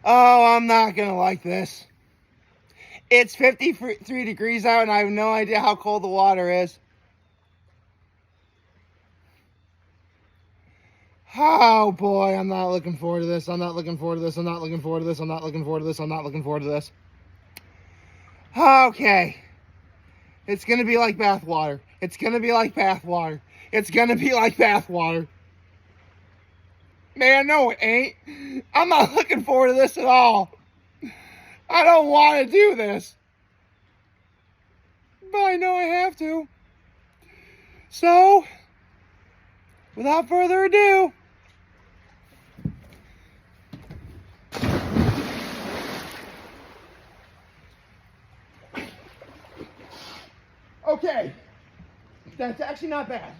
Oh, I'm not gonna like this. It's 53 degrees out and I have no idea how cold the water is. Oh boy, I'm not looking forward to this. I'm not looking forward to this. I'm not looking forward to this. I'm not looking forward to this. I'm not looking forward to this. Okay. It's gonna be like bath water. It's gonna be like bath water. It's gonna be like bath water. Man, no it ain't. I'm not looking forward to this at all. I don't want to do this. But I know I have to. So, without further ado, okay, that's actually not bad.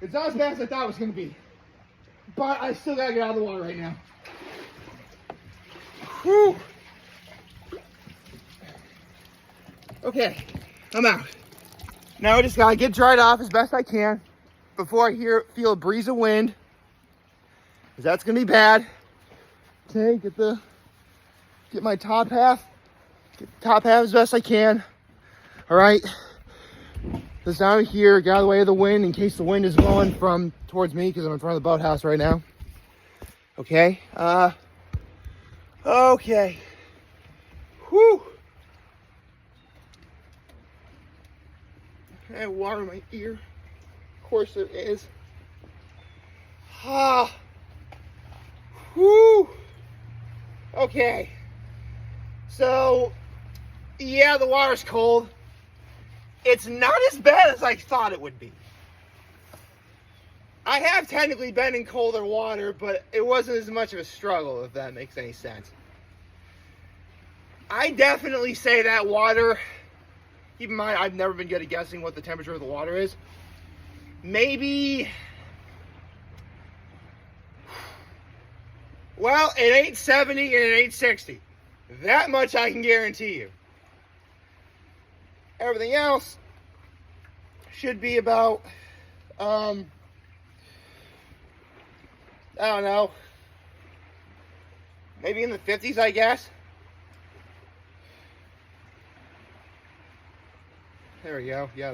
It's not as bad as I thought it was going to be. But I still got to get out of the water right now. Whew. Okay, I'm out. Now I just got to get dried off as best I can before I feel a breeze of wind. Because that's going to be bad. Okay, get my top half. Get the top half as best I can. All right. Just down here, get out of the way of the wind in case the wind is blowing from towards me because I'm in front of the boathouse right now. Okay. Okay. Whew. I have water in my ear. Of course there is. Ah. Whew. Okay. So, yeah, the water's cold. It's not as bad as I thought it would be. I have technically been in colder water, but it wasn't as much of a struggle, if that makes any sense. I definitely say that water, keep in mind, I've never been good at guessing what the temperature of the water is. Maybe, well, it ain't 70 and it ain't 60. That much I can guarantee you. Everything else should be about, I don't know, maybe in the 50s, I guess. There we go. Yeah.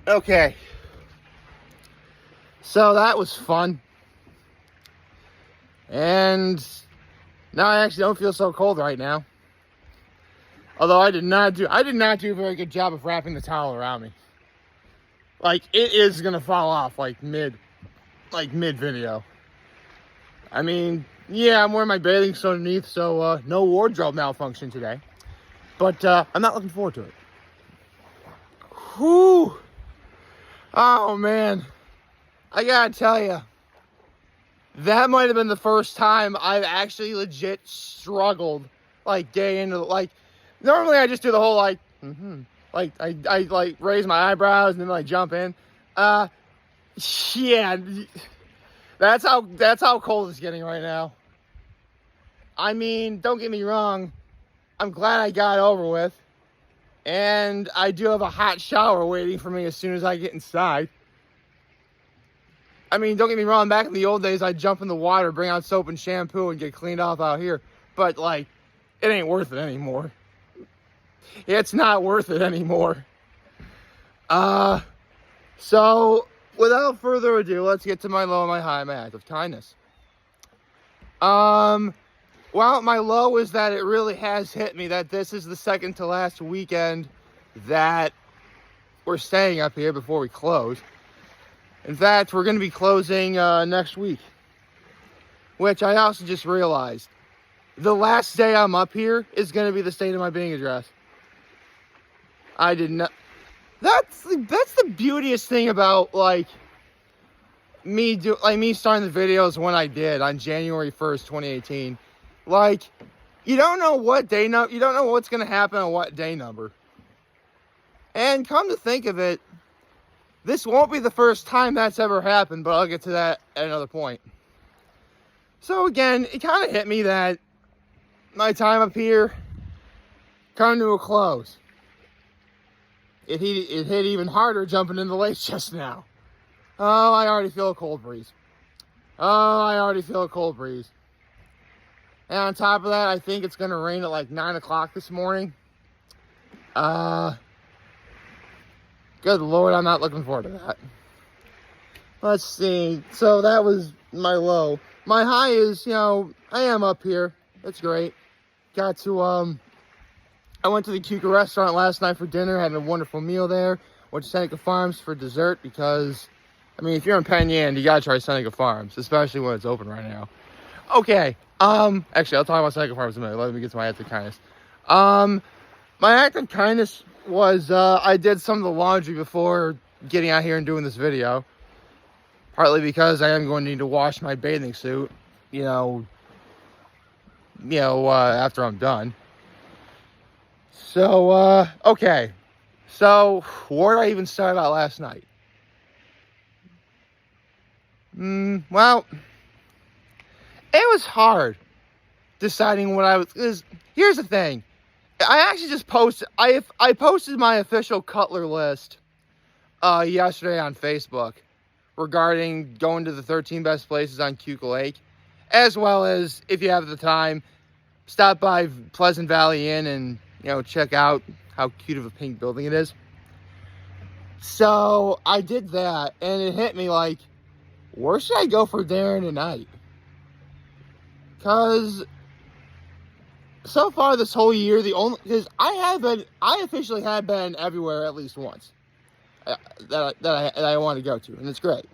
Okay. So that was fun. And now I actually don't feel so cold right now. Although I did not do a very good job of wrapping the towel around me. Like, it is gonna fall off like mid video. I mean, yeah, I'm wearing my bathing suit underneath, so no wardrobe malfunction today. But I'm not looking forward to it. Whew. Oh man, I gotta tell you, that might have been the first time I've actually legit struggled like day into like. Normally I just do the whole like, like I like raise my eyebrows and then like jump in. Yeah, that's how cold it's getting right now. I mean, don't get me wrong, I'm glad I got it over with, and I do have a hot shower waiting for me as soon as I get inside. I mean, don't get me wrong, back in the old days, I'd jump in the water, bring out soap and shampoo, and get cleaned off out here. But like, it ain't worth it anymore. It's not worth it anymore. So, without further ado, let's get to my low and my high, my act of kindness. Well, my low is that it really has hit me that this is the second to last weekend that we're staying up here before we close. In fact, we're going to be closing next week. Which I also just realized. The last day I'm up here is going to be the state of my being address. I did not. That's the beautiest thing about like me starting the videos when I did on January 1st, 2018. Like, you don't know what day number, you don't know what's going to happen on what day number. And come to think of it, this won't be the first time that's ever happened, but I'll get to that at another point. So again, it kind of hit me that my time up here coming to a close. It hit even harder jumping in the lake just now. Oh, I already feel a cold breeze. Oh, I already feel a cold breeze. And on top of that, I think it's going to rain at like 9 o'clock this morning. Good Lord, I'm not looking forward to that. Let's see. So that was my low. My high is, I am up here. That's great. Got to, I went to the Keuka restaurant last night for dinner. Had a wonderful meal there. Went to Seneca Farms for dessert because, if you're in Penn Yan, you gotta try Seneca Farms, especially when it's open right now. Okay. Actually, I'll talk about Seneca Farms in a minute. Let me get to my act of kindness. My act of kindness was, I did some of the laundry before getting out here and doing this video. Partly because I am going to need to wash my bathing suit, after I'm done. So, okay. So, where did I even start about last night? Well, it was hard deciding what I was, because here's the thing. I actually just posted, I posted my official Cutler List yesterday on Facebook regarding going to the 13 best places on Keuka Lake, as well as, if you have the time, stop by Pleasant Valley Inn and, check out how cute of a pink building it is. So I did that, and it hit me like, where should I go for dinner tonight? Because so far this whole year, because I officially have been everywhere at least once that I want to go to, and it's great.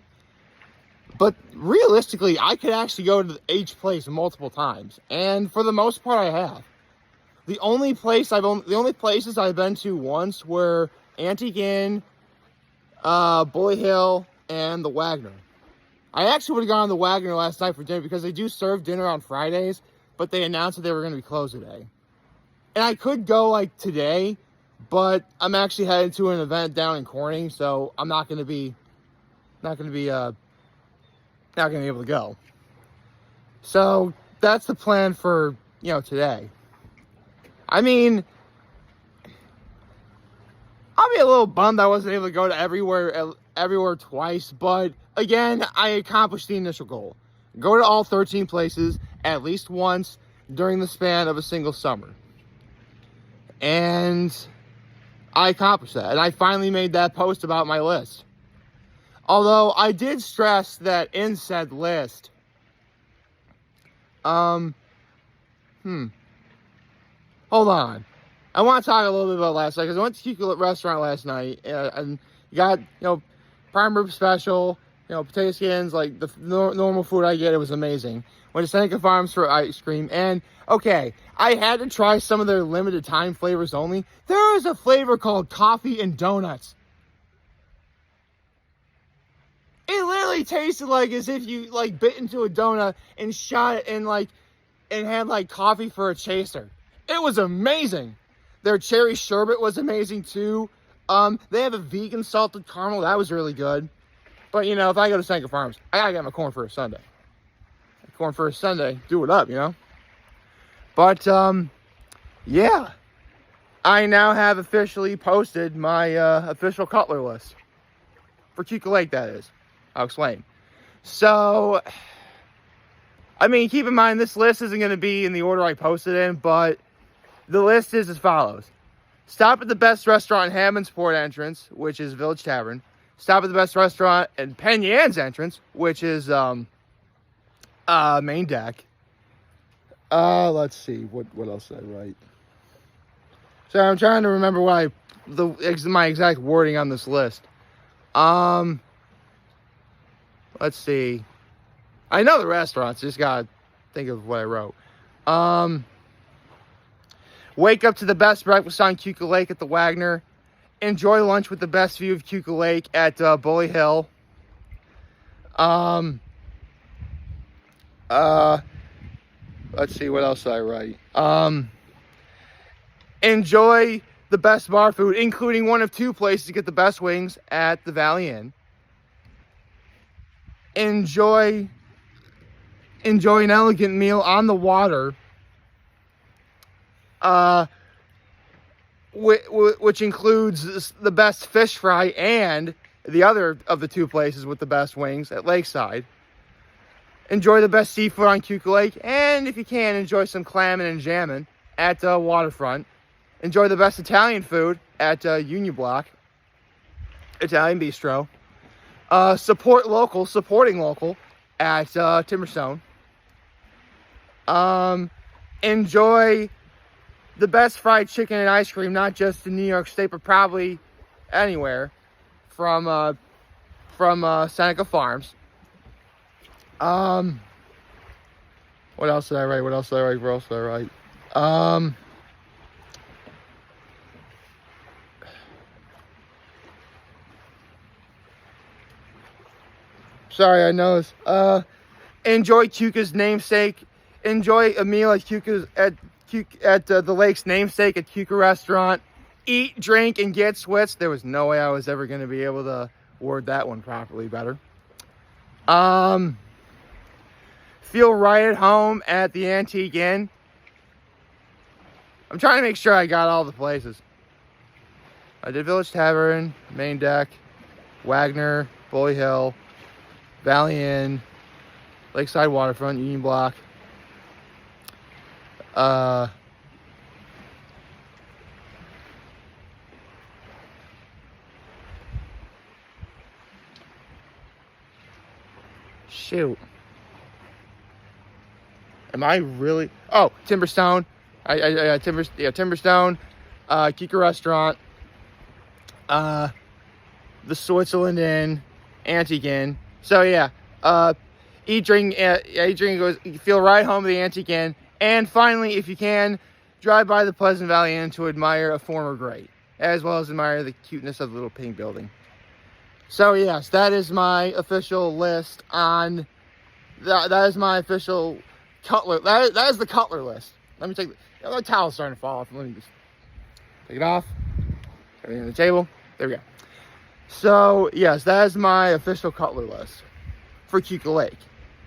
But realistically, I could actually go to each place multiple times, and for the most part, I have. The only places I've been to once were Antique Inn, Bully Hill, and the Wagner. I actually would have gone to the Wagner last night for dinner because they do serve dinner on Fridays, but they announced that they were going to be closed today. And I could go like today, but I'm actually headed to an event down in Corning, so I'm not going to be able to go. So that's the plan for, today. I'll be a little bummed I wasn't able to go to everywhere twice, but again, I accomplished the initial goal. Go to all 13 places at least once during the span of a single summer. And I accomplished that, and I finally made that post about my list. Although I did stress that in said list, hold on. I want to talk a little bit about last night, because I went to Keuka restaurant last night, and got, prime rib special, potato skins, like the normal food I get. It was amazing. Went to Seneca Farms for ice cream, and okay, I had to try some of their limited time flavors only. There is a flavor called coffee and donuts. It literally tasted like as if you bit into a donut and shot it and had coffee for a chaser. It was amazing. Their cherry sherbet was amazing too. They have a vegan salted caramel that was really good. But if I go to Seneca Farms, I gotta get my corn for a Sunday. Corn for a Sunday, do it up, But yeah, I now have officially posted my official Cutler List for Keuka Lake. That is. I'll explain. So, keep in mind, this list isn't going to be in the order I posted in, but the list is as follows. Stop at the best restaurant in Hammondsport entrance, which is Village Tavern. Stop at the best restaurant in Penn Yan's entrance, which is Main Deck. Let's see. What else did I write? Sorry, I'm trying to remember my exact wording on this list. Let's see. I know the restaurants. Just gotta think of what I wrote. Wake up to the best breakfast on Keuka Lake at the Wagner. Enjoy lunch with the best view of Keuka Lake at Bully Hill. Let's see. What else did I write? Enjoy the best bar food, including one of two places to get the best wings at the Valley Inn. Enjoy an elegant meal on the water, which includes the best fish fry and the other of the two places with the best wings at Lakeside. enjoy the best seafood on Keuka Lake, and if you can, enjoy some clamming and jamming at Waterfront. Enjoy the best Italian food at Union Block, Italian Bistro. Supporting local at Timberstone. Enjoy the best fried chicken and ice cream, not just in New York State, but probably anywhere, from Seneca Farms. What else did I write? What else did I write? Sorry, I know this. Enjoy Keuka's namesake. Enjoy a meal at the lake's namesake at Keuka Restaurant. Eat, drink, and get switched. There was no way I was ever going to be able to word that one properly better. Feel right at home at the Antique Inn. I'm trying to make sure I got all the places. I did Village Tavern, Main Deck, Wagner, Bully Hill, Valley Inn, Lakeside Waterfront, Union Block. Shoot. Am I really? Oh, Timberstone. Timberstone, Keuka Restaurant, the Switzerland Inn, Antique Inn. So yeah, eat, drink, goes. Feel right home at the Antique Inn, and finally, if you can, drive by the Pleasant Valley Inn to admire a former great, as well as admire the cuteness of the little pink building. So yes, that is my official list on. That is my official Cutler. That is the Cutler list. Let me take the towel's starting to fall off. Let me just take it off. Everything on the table. There we go. So yes, that is my official Cutler list for Keuka Lake.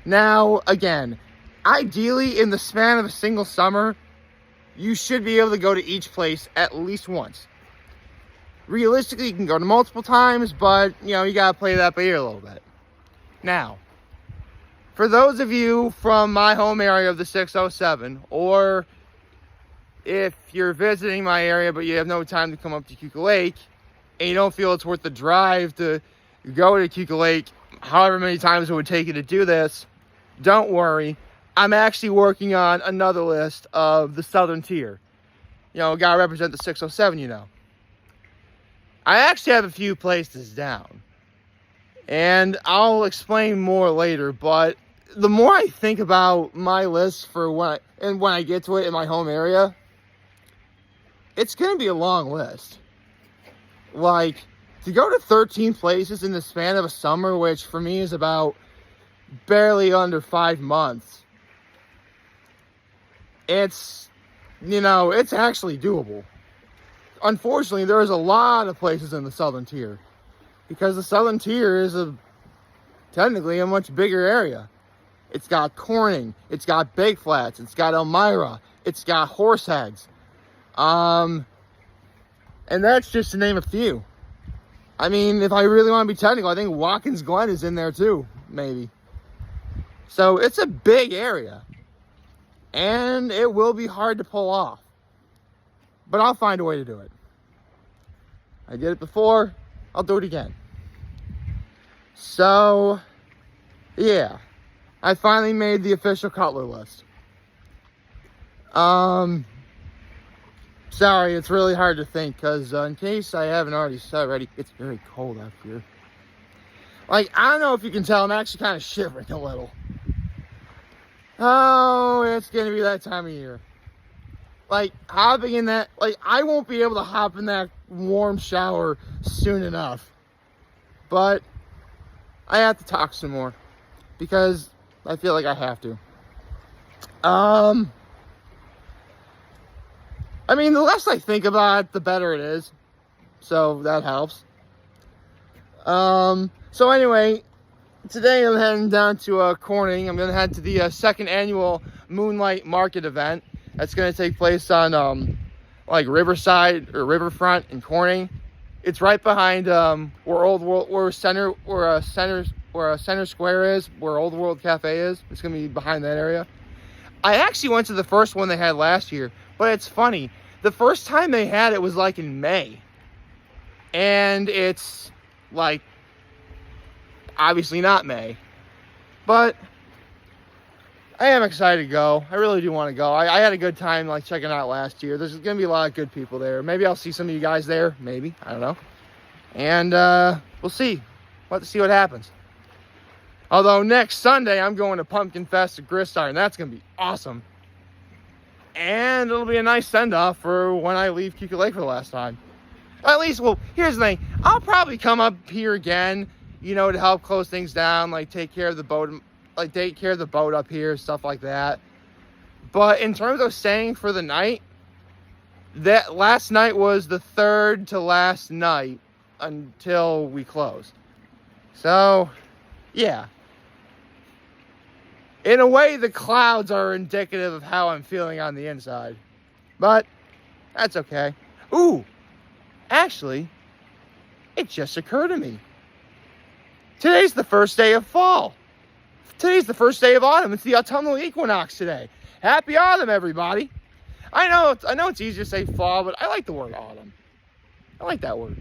Now again, ideally in the span of a single summer, you should be able to go to each place at least once. Realistically, you can go to multiple times, but you gotta play that by ear a little bit. Now, for those of you from my home area of the 607, or if you're visiting my area but you have no time to come up to Keuka Lake, and you don't feel it's worth the drive to go to Keuka Lake, however many times it would take you to do this, don't worry. I'm actually working on another list of the southern tier. Gotta represent the 607, I actually have a few places down, and I'll explain more later, but the more I think about my list for when I get to it in my home area, it's going to be a long list. Like, to go to 13 places in the span of a summer, which for me is about barely under 5 months, it's actually doable. Unfortunately, there's a lot of places in the southern tier, because the southern tier is technically a much bigger area. It's got Corning, it's got Big Flats, it's got Elmira, it's got Horseheads, and that's just to name a few. I mean, if I really want to be technical, I think Watkins Glen is in there too, maybe. So it's a big area, and it will be hard to pull off, but I'll find a way to do it. I did it before, I'll do it again. So yeah, I finally made the official Cutler list. Sorry, it's really hard to think, because in case I haven't already said already, it's very cold out here. Like, I don't know if you can tell, I'm actually kind of shivering a little. Oh, it's gonna be that time of year. Like, hopping in that, I won't be able to hop in that warm shower soon enough. But I have to talk some more, because I feel like I have to. I mean, the less I think about it, the better it is. So that helps. So anyway, today I'm heading down to Corning. I'm going to head to the second annual Moonlight Market event. That's going to take place on Riverside or Riverfront in Corning. It's right behind where where Center Square is, where Old World Cafe is. It's going to be behind that area. I actually went to the first one they had last year, but it's funny. The first time they had it was like in May. And it's like, obviously not May. But I am excited to go. I really do want to go. I had a good time like checking out last year. There's going to be a lot of good people there. Maybe I'll see some of you guys there. Maybe. I don't know. And we'll see. We'll have to see what happens. Although next Sunday, I'm going to Pumpkin Fest at Gristar, and that's going to be awesome. And it'll be a nice send-off for when I leave Keuka Lake for the last time. At least, well, here's the thing. I'll probably come up here again, you know, to help close things down, like take care of the boat, up here, stuff like that. But in terms of staying for the night, that last night was the third to last night until we closed. So, yeah. In a way, the clouds are indicative of how I'm feeling on the inside. But that's okay. Ooh, actually, it just occurred to me. Today's the first day of fall. Today's the first day of autumn. It's the autumnal equinox today. Happy autumn, everybody. I know it's easy to say fall, but I like the word autumn. I like that word.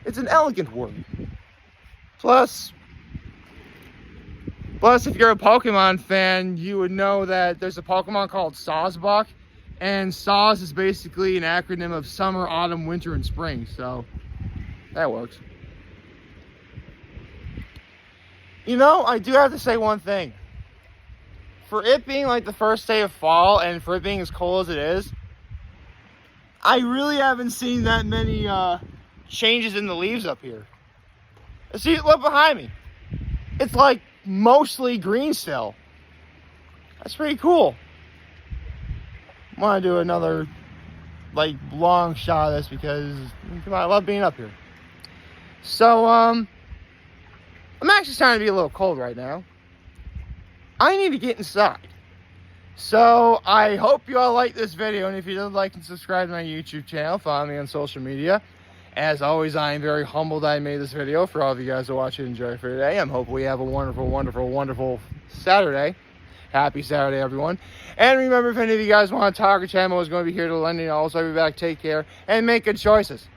It's an elegant word. Plus, if you're a Pokemon fan, you would know that there's a Pokemon called Sawsbuck, and Saws is basically an acronym of summer, autumn, winter, and spring, so that works. You know, I do have to say one thing. For it being like the first day of fall, and for it being as cold as it is, I really haven't seen that many changes in the leaves up here. See, look behind me. It's like mostly green still. That's pretty cool. I want to do another like long shot of this because come on, I love being up here. So I'm actually starting to be a little cold right now. I need to get inside. So I hope you all like this video, and if you did, like and subscribe to my YouTube channel, follow me on social media. As always, I am very humbled I made this video for all of you guys to watch and enjoy for today. I'm hoping we have a wonderful, wonderful, wonderful Saturday. Happy Saturday, everyone. And remember, if any of you guys want to talk or chat, I is going to be here to lend you. Also, I'll be back. Take care and make good choices.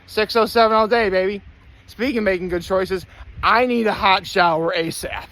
607 all day, baby. Speaking of making good choices, I need a hot shower ASAP.